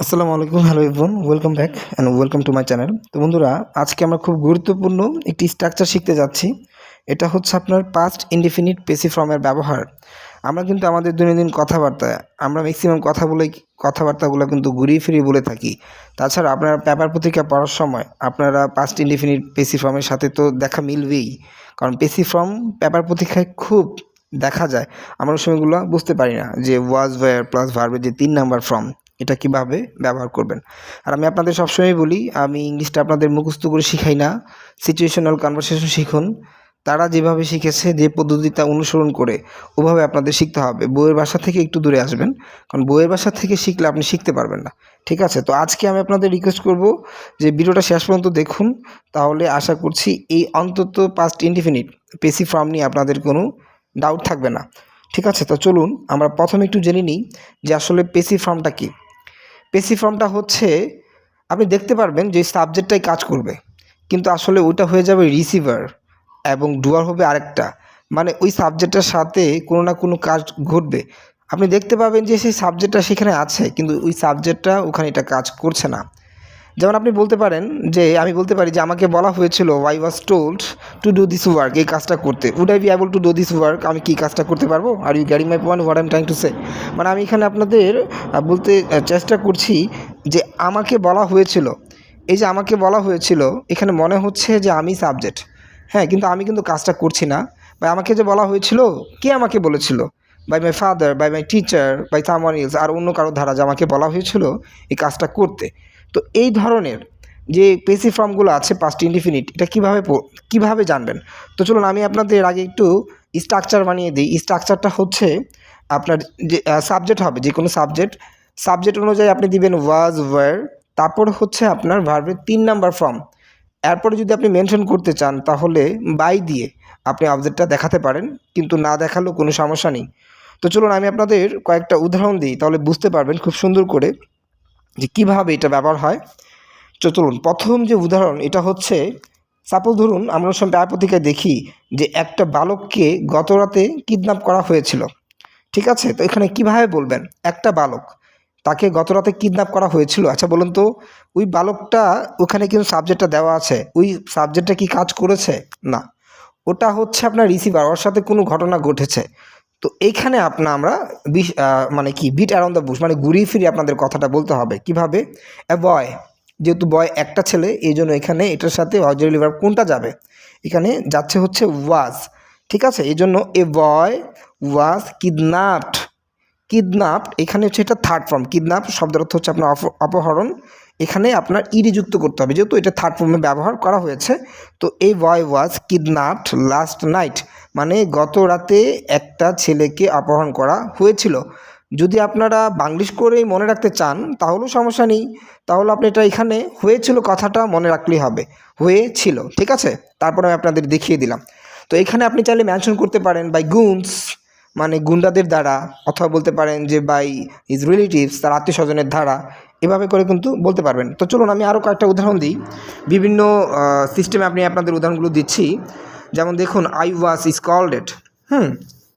আসসালামু আলাইকুম, hello everyone, welcome back and welcome to my channel. তো বন্ধুরা, আজকে আমরা খুব গুরুত্বপূর্ণ একটি স্ট্রাকচার শিখতে যাচ্ছি। এটা হচ্ছে আপনার পাস্ট ইনডিফিনিট পেসিভ ফর্মের ব্যবহার। আমরা কিন্তু আমাদের দৈনন্দিন কথাবার্তায় আমরা ম্যাক্সিমাম কথাবার্তাগুলো কিন্তু ঘুরিয়ে ফিরিয়ে বলে থাকি। তাছাড়া আপনারা পেপার পত্রিকা পড়ার সময় আপনারা পাস্ট ইনডিফিনিট পেসিভ ফর্মের সাথে তো দেখা মিলবেই, কারণ পেসিভ ফর্ম পেপার পত্রিকায় খুব দেখা যায়। আমরা ওই সময়গুলো বুঝতে পারি না যে ওয়াজ ওয়্যার প্লাস ভার্বের যে 3 নাম্বার ফর্ম এটা কিভাবে ব্যবহার করবেন। আর আমি আপনাদের সবসময় বলি, আমি ইংলিশটা আপনাদের মুখস্থ করে শিখাই না, সিচুয়েশনাল কনভারসেশন শিখুন। তারা যেভাবে শিখেছে, যে পদ্ধতিটা অনুসরণ করে ওভাবে আপনাদের শিখতে হবে। বইয়ের ভাষা থেকে একটু দূরে আসবেন, কারণ বইয়ের ভাষা থেকে শিখলে আপনি শিখতে পারবেন না। ঠিক আছে? তো আজকে আমি আপনাদের রিকোয়েস্ট করব যে ভিডিওটা শেষ পর্যন্ত দেখুন, তাহলে আশা করছি এই অন্তত পাস্ট ইনডিফিনিট পেসিভ ফর্ম নিয়ে আপনাদের কোনো ডাউট থাকবে না। ঠিক আছে? তো চলুন আমরা প্রথমে একটু জেনে নিই যে আসলে পেসিভ ফর্মটা কী। পেসিভ ফর্মটা হচ্ছে, আপনি দেখতে পারবেন যে সাবজেক্টটাই কাজ করবে, কিন্তু আসলে ওইটা হয়ে যাবে রিসিভার এবং ডুয়ার হবে আরেকটা। মানে ওই সাবজেক্টটার সাথে কোনো না কোনো কাজ ঘটবে। আপনি দেখতে পাবেন যে সেই সাবজেক্টটা সেখানে আছে, কিন্তু ওই সাবজেক্টটা ওখানে এটা কাজ করছে না। যেমন আপনি বলতে পারেন যে, আমি বলতে পারি যে আমাকে বলা হয়েছিল, I was told to do this work, এই কাজটা করতে। Would I be able to do this work? আমি কি কাজটা করতে পারবো? Are you getting my point, what I am trying to say? মানে আমি এখানে আপনাদের বলতে চেষ্টা করছি যে আমাকে বলা হয়েছিল। এই যে আমাকে বলা হয়েছিল, এখানে মনে হচ্ছে যে আমি সাবজেক্ট, হ্যাঁ, কিন্তু আমি কিন্তু কাজটা করছি না। বা আমাকে যে বলা হয়েছিল, কে আমাকে বলেছিল? By my father, by my teacher, by someone else, আর অন্য কারো দ্বারা যে আমাকে বলা হয়েছিল এই কাজটা করতে। তো এই ধরনের যে পেসিভ ফর্মগুলো আছে পাস্ট ইনডিফিনিট, এটা কীভাবে জানবেন? তো চলুন আমি আপনাদের আগে একটু স্ট্রাকচার বানিয়ে দিই। স্ট্রাকচারটা হচ্ছে, আপনার যে সাবজেক্ট হবে, যে কোনো সাবজেক্ট অনুযায়ী আপনি দিবেন ওয়াজ, ওয়্যার, তারপর হচ্ছে আপনার ভার্বের 3 নাম্বার ফর্ম। এরপরে যদি আপনি মেনশন করতে চান, তাহলে বাই দিয়ে আপনি অবজেক্টটা দেখাতে পারেন, কিন্তু না দেখালেও কোনো সমস্যা নেই। তো চলুন আমি আপনাদের কয়েকটা উদাহরণ দিই, তাহলে বুঝতে পারবেন খুব সুন্দর করে যে কীভাবে এটা ব্যবহার হয়। তো চলুন, প্রথম যে উদাহরণ, এটা হচ্ছে, সাপোজ ধরুন আমরা সব পত্রিকায় দেখি যে একটা বালককে গত রাতে কিডন্যাপ করা হয়েছিল। ঠিক আছে? তো এখানে কিভাবে বলবেন? একটা বালক, তাকে গত রাতে কিডন্যাপ করা হয়েছিল। আচ্ছা বলুন তো, ওই বালকটা, ওখানে কিন্তু সাবজেক্টটা দেওয়া আছে, ওই সাবজেক্টটা কি কাজ করেছে? না, ওটা হচ্ছে আপনার রিসিভার, ওর সাথে কোনো ঘটনা ঘটেছে। তো এইখানে আমরা মানে কি, বিট অ্যারাউন্ড দ্য বুশ, মানে ঘুরিয়ে ফিরিয়ে আপনাদের কথাটা বলতে হবে। কিভাবে? এ বয়, যেহেতু বয় একটা ছেলে, এই জন্য এখানে এটার সাথে অক্সিলারি ভার্ব কোনটা যাবে? এখানে যাচ্ছে হচ্ছে ওয়াজ। ঠিক আছে? এই জন্য এ বয় ওয়াজ কিডন্যাপড, এখানে হচ্ছে এটা থার্ড ফর্ম। কিডন্যাপ শব্দের অর্থ হচ্ছে আপনার অপহরণ। এখানে আপনার ইডি যুক্ত করতে হবে, যেহেতু এটা থার্ড ফর্মে ব্যবহার করা হয়েছে। তো এই বয় ওয়াজ কিডন্যাপড লাস্ট নাইট, মানে গত রাতে একটা ছেলেকে অপহরণ করা হয়েছিল। যদি আপনারা বাংলিশ করেই মনে রাখতে চান, তাহলেও সমস্যা নেই। তাহলে আপনি এটা এখানে হয়েছিল কথাটা মনে রাখলেই হবে, হয়েছিল। ঠিক আছে? তারপরে আমি আপনাদের দেখিয়ে দিলাম। তো এখানে আপনি চাইলে মেনশন করতে পারেন বাই গুনস, মানে গুন্ডাদের দ্বারা, অথবা বলতে পারেন যে বাই হিজ রিলেটিভস, তার আত্মীয় স্বজনের দ্বারা। এভাবে করে কিন্তু বলতে পারবেন। তো চলুন আমি আরও কয়েকটা উদাহরণ দিই। বিভিন্ন সিস্টেমে আপনি আপনাদের উদাহরণগুলো দিচ্ছি। যেমন দেখুন, আই ওয়াজ স্কল্ডেড,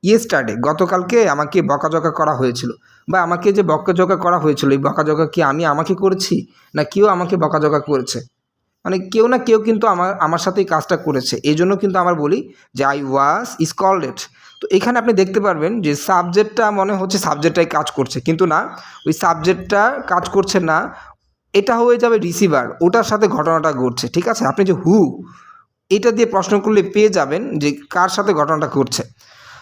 ইয়েস্টারডে, গতকালকে আমাকে বকাঝকা করা হয়েছিল। বা আমাকে যে বকাঝকা করা হয়েছিল, এই বকাঝকা কি আমি আমাকে করেছি, না কেউ আমাকে বকাঝকা করেছে? মানে কেউ না কেউ কিন্তু আমার সাথে এই কাজটা করেছে। এই জন্য কিন্তু আমরা বলি যে আই ওয়াজ স্কল্ডেড। তো এখানে আপনি দেখতে পারবেন যে সাবজেক্টটা মনে হচ্ছে সাবজেক্টটাই কাজ করছে, কিন্তু না, ওই সাবজেক্টটা কাজ করছে না। এটা হয়ে যাবে রিসিভার, ওটার সাথে ঘটনাটা ঘটছে। ঠিক আছে? আপনি যে হু, এটা দিয়ে প্রশ্ন করলে পেয়ে যাবেন যে কার সাথে ঘটনাটা ঘটছে।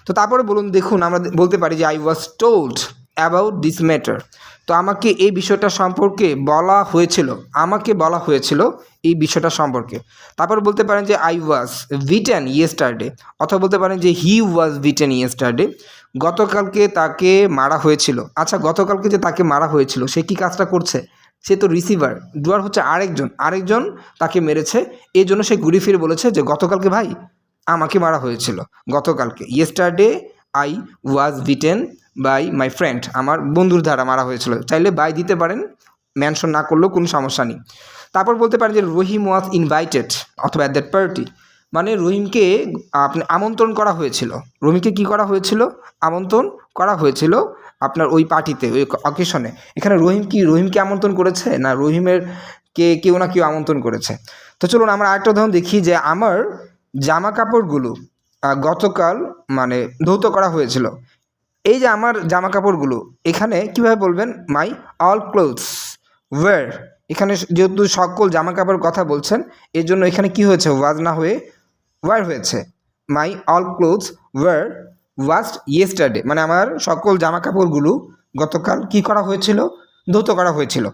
তো তারপরে বলুন, দেখুন আমরা বলতে পারি যে I was told about this matter. তো আমাকে এই বিষয়টা সম্পর্কে বলা হয়েছিল এই বিষয়টা সম্পর্কে। তারপর বলতে পারেন যে আই ওয়াজ বিটেন ইয়েস্টারডে, অথবা বলতে পারেন যে হি ওয়াজ বিটেন ইয়েস্টারডে, গতকালকে তাকে মারা হয়েছিল। আচ্ছা, গতকালকে যে তাকে মারা হয়েছিল, সে কি কাজটা করছে? সে তো রিসিভার, ডুয়ার হচ্ছে আরেকজন তাকে মেরেছে। এই জন্য সে ঘুরে ফিরে বলেছে যে গতকালকে ভাই আমাকে মারা হয়েছিল, গতকালকে। Yesterday I was beaten by my friend, আমার বন্ধুর দ্বারা মারা হয়েছিল। চাইলে বাই দিতে পারেন, মেনশন না করলেও কোনো সমস্যা নেই। তারপর বলতে পারেন যে রহিম ওয়াজ ইনভাইটেড, অথবা অ্যাট দ্যাট পার্টি, মানে রহিমকে আপনি আমন্ত্রণ করা হয়েছিল। রহিমকে কি করা হয়েছিল? আমন্ত্রণ করা হয়েছিল আপনার ওই পার্টিতে, ওই অকেশনে। এখানে রহিমকে আমন্ত্রণ করেছে না রহিমের কেউ না কেউ আমন্ত্রণ করেছে। তো চলুন আমরা আরেকটা উদাহরণ দেখি যে আমার জামা কাপড়গুলো গতকাল মানে ধৌত করা হয়েছিল। এই যে আমার জামা কাপড়গুলো, এখানে কিভাবে বলবেন? My all clothes were. এখানে যেহেতু সকল জামা কাপড়ের কথা বলছেন, এর জন্য এখানে কি হয়েছে? ওয়াজ না হয়ে ওয়্যার হয়েছে। My all clothes were washed yesterday, মানে আমার সকল জামা কাপড়গুলো গতকাল কি করা হয়েছিল? ধৌত করা হয়েছিল।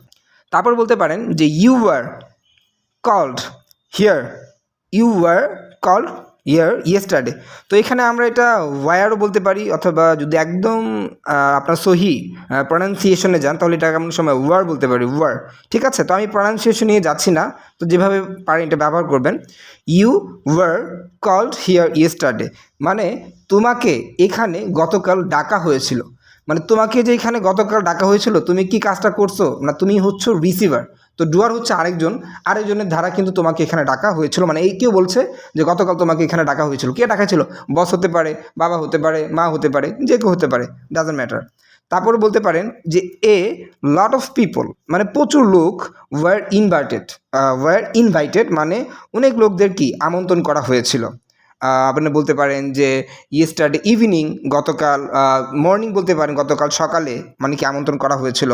তারপর বলতে পারেন যে you were called here, you were called here yesterday. তো এখানে আমরা এটা ওয়ারও বলতে পারি, অথবা যদি একদম আপনার সহি প্রনাউন্সিয়েশনে যান তাহলে এটা এমন সময় ওয়ার বলতে পারি, ওয়ার। ঠিক আছে, তো আমি প্রনাউন্সিয়েশন নিয়ে যাচ্ছি না, তো যেভাবে পারেন এটা ব্যবহার করবেন। You were called here yesterday, মানে তোমাকে এখানে গতকাল ডাকা হয়েছিল। মানে তোমাকে যে এখানে গতকাল ডাকা হয়েছিল, তুমি কি কাজটা করছো? না তুমি হচ্ছে রিসিভার, তো ডুয়ার হচ্ছে আরেকজনের ধারা কিন্তু তোমাকে এখানে ডাকা হয়েছিল। মানে এই কেউ বলছে যে গতকাল তোমাকে এখানে ডাকা হয়েছিল। কে ডাকাছিল? বস হতে পারে, বাবা হতে পারে, মা হতে পারে, যে কেউ হতে পারে, ডাজন্ট ম্যাটার। তারপরে বলতে পারেন যে এ লট অফ পিপল, মানে প্রচুর লোক ওয়ার ইনভাইটেড, মানে অনেক লোকদের কি আমন্ত্রণ করা হয়েছিল। আপনি বলতে পারেন যে ইয়েস্টারডে ইভিনিং, গতকাল মর্নিং বলতে পারেন, গতকাল সকালে, মানে কি আমন্ত্রণ করা হয়েছিল।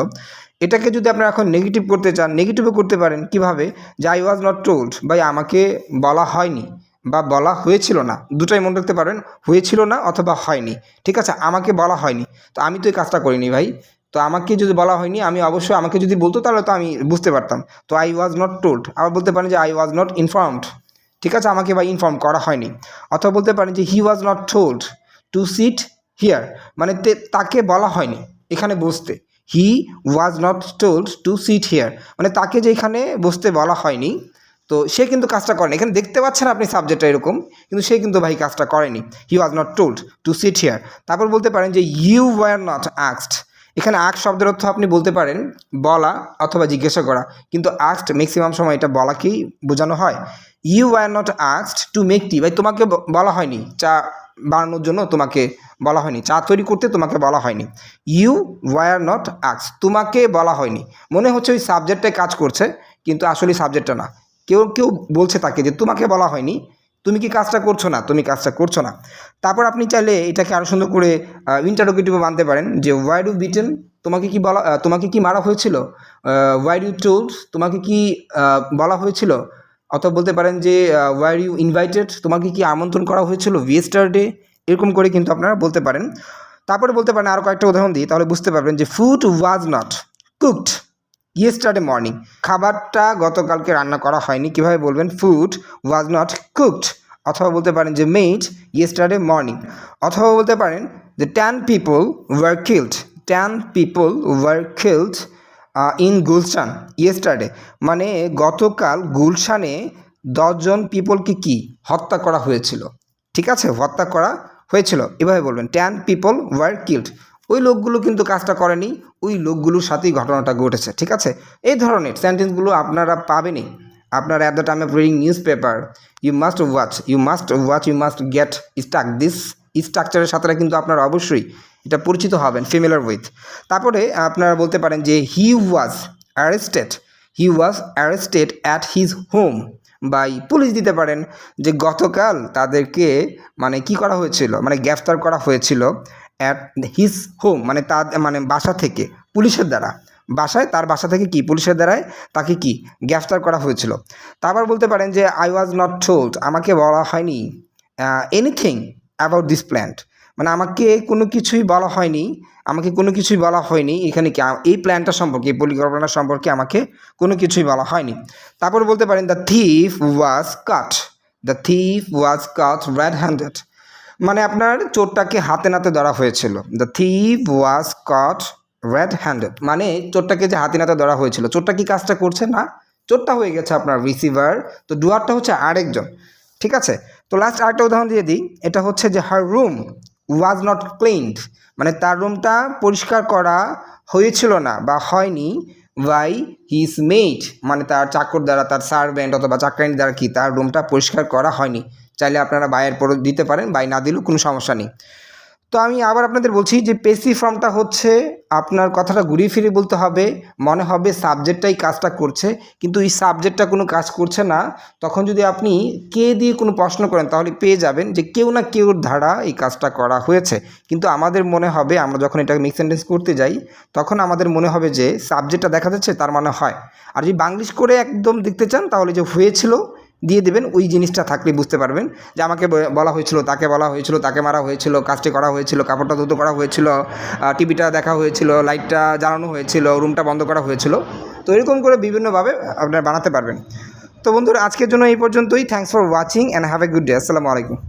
এটাকে যদি আপনারা এখন নেগেটিভ করতে চান, নেগেটিভও করতে পারেন। কিভাবে? যে আই ওয়াজ নট টোল্ড, ভাই আমাকে বলা হয়নি বা বলা হয়েছিল না, দুটাই মনে রাখতে পারেন, হয়েছিল না অথবা হয়নি। ঠিক আছে, আমাকে বলা হয়নি, তো আমি তো এই কাজটা করিনি ভাই। তো আমাকে যদি বলা হয়নি, আমি অবশ্যই, আমাকে যদি বলতো তাহলে তো আমি বুঝতে পারতাম। তো আই ওয়াজ নট টোল্ড। আবার বলতে পারেন যে আই ওয়াজ নট ইনফর্মড। ঠিক আছে, আমাকে বা ইনফর্ম করা হয়নি। অথবা বলতে পারেন যে he was not told to sit here, মানে তাকে বলা হয়নি এখানে বসতে। He was not told to sit here, মানে তাকে যে এখানে বসতে বলা হয়নি, তো সে কিন্তু কাজটা করেনি। এখানে দেখতে পাচ্ছেন আপনি সাবজেক্টটা এরকম, কিন্তু সে কিন্তু ভাই কাজটা করেনি। He was not told to sit here. তারপর বলতে পারেন যে ইউ ওয়ার নট আস্কড। এখানে আস্ক শব্দের অর্থ আপনি বলতে পারেন বলা অথবা জিজ্ঞাসা করা, কিন্তু আস্কড ম্যাক্সিমাম সময় এটা বলাকেই বোঝানো হয়। You were not asked to make tea, ভাই তোমাকে বলা হয়নি চা বানানোর জন্য, তোমাকে বলা হয়নি চা তৈরি করতে, তোমাকে বলা হয়নি। ইউ ওয়ার নট আস্কড, তোমাকে বলা হয়নি। মনে হচ্ছে ওই সাবজেক্টটাই কাজ করছে, কিন্তু আসলে সাবজেক্টটা না। কেউ বলছে তাকে যে তোমাকে বলা হয়নি, তুমি কি কাজটা করছো না, তুমি কাজটা করছো না। তারপর আপনি চাইলে এটাকে আরও সুন্দর করে ইন্টারোগেটিভও মানতে পারেন যে ওয়াই ডু বিটেন, তোমাকে কি মারা হয়েছিল। ওয়াই ইউ টোল্ড, তোমাকে কি বলা হয়েছিল। অথবা বলতে পারেন যে ওয়ার ইউ ইনভাইটেড, তোমাকে কি আমন্ত্রণ করা হয়েছিল ইয়েস্টারডে। এরকম করে কিন্তু আপনারা বলতে পারেন। তারপরে বলতে পারেন আরও কয়েকটা উদাহরণ দিই, তাহলে বুঝতে পারবেন যে food was not cooked yesterday morning, খাবারটা গতকালকে রান্না করা হয়নি। কীভাবে বলবেন? Food was not cooked. অথবা বলতে পারেন যে মেড ইয়েস্টারডে মর্নিং। অথবা বলতে পারেন যে 10 people were killed, 10 people were killed in Gulshan yesterday, মানে গতকাল গুলশানে 10 জন পিপলকে কি হত্যা করা হয়েছিল। ঠিক আছে, হত্যা করা হয়েছিল, এভাবে বলবেন 10 people were killed। ওই লোকগুলো কিন্তু কাজটা করেনি, ওই লোকগুলোর সাথেই ঘটনাটা ঘটেছে। ঠিক আছে, এই ধরনের সেন্টেন্সগুলো আপনারা পাবেনই। আপনারা at the time of reading newspaper you must get stuck this স্ট্রাকচারের সাথে কিন্তু আপনারা অবশ্যই এটা পরিচিত হবেন, ফেমিলার উইথ। তারপরে আপনারা বলতে পারেন যে he was arrested at his home by police. দিতে পারেন যে গতকাল তাদেরকে মানে কি করা হয়েছিল, মানে গ্রেফতার করা হয়েছিল অ্যাট হিজ হোম, মানে মানে বাসা থেকে পুলিশের দ্বারা, তার বাসা থেকে কি পুলিশের দ্বারায় তাকে কি গ্রেফতার করা হয়েছিল। তারপর বলতে পারেন যে আই ওয়াজ নট টোল্ড, আমাকে বলা হয়নি এনিথিং অ্যাবাউট দিস প্ল্যান্ট, মানে আমাকে কোনো কিছুই বলা হয়নি এখানে কি এই প্ল্যানটা সম্পর্কে, এই পরিকল্পনা সম্পর্কে আমাকে কোনো কিছুই বলা হয়নি। তারপর বলতে পারেন the thief was cut red handed, মানে আপনার চোরটাকে হাতে নাতে ধরা হয়েছিল। The thief was cut red handed, মানে চোরটাকে যে হাতে নাতে ধরা হয়েছিল, চোরটা কি কাজটা করছে না, চোরটা হয়ে গেছে আপনার রিসিভার, তো ডুয়ারটা হচ্ছে আরেকজন। ঠিক আছে, তো লাস্ট আরেকটা উদাহরণ দিয়ে দিই, এটা হচ্ছে যে হার রুম ওয়াজ নট ক্লিনড, মানে তার রুমটা পরিষ্কার করা হয়েছিল না বা হয়নি বাই হিজ মেড, মানে তার চাকর দ্বারা, তার সার্ভেন্ট অথবা চাকরানি দ্বারা কি তার রুমটা পরিষ্কার করা হয়নি। চাইলে আপনারা বাইয়ের পরও দিতে পারেন, বাই না দিলেও কোনো সমস্যা নেই। তো আমি আবার আপনাদের বলছি যে পেসিভ ফর্মটা হচ্ছে আপনার কথাটা ঘুরিয়ে ফিরিয়ে বলতে হবে, মনে হবে সাবজেক্টটাই কাজটা করছে, কিন্তু এই সাবজেক্টটা কোনো কাজ করছে না। তখন যদি আপনি কে দিয়ে কোনো প্রশ্ন করেন তাহলে পেয়ে যাবেন যে কেউ না কেউর দ্বারা এই কাজটা করা হয়েছে। কিন্তু আমাদের মনে হবে, আমরা যখন এটা মিক্স সেন্টেন্স করতে যাই তখন আমাদের মনে হবে যে সাবজেক্টটা দেখা যাচ্ছে, তার মানে হয়। আর যদি বাংলিশ করে একদম দেখতে চান তাহলে যে হয়েছিল দিয়ে দেবেন, ওই জিনিসটা থাকলে বুঝতে পারবেন যে আমাকে বলা হয়েছিল, তাকে বলা হয়েছিল, তাকে মারা হয়েছিল, কাজটি করা হয়েছিল, কাপড়টা ধুতো করা হয়েছিল, টিভিটা দেখা হয়েছিল, লাইটটা জ্বালানো হয়েছিল, রুমটা বন্ধ করা হয়েছিল। তো এরকম করে বিভিন্নভাবে আপনারা বানাতে পারবেন। তো বন্ধুরা, আজকের জন্য এই পর্যন্তই। Thanks for watching and have a good day. আসসালামু আলাইকুম।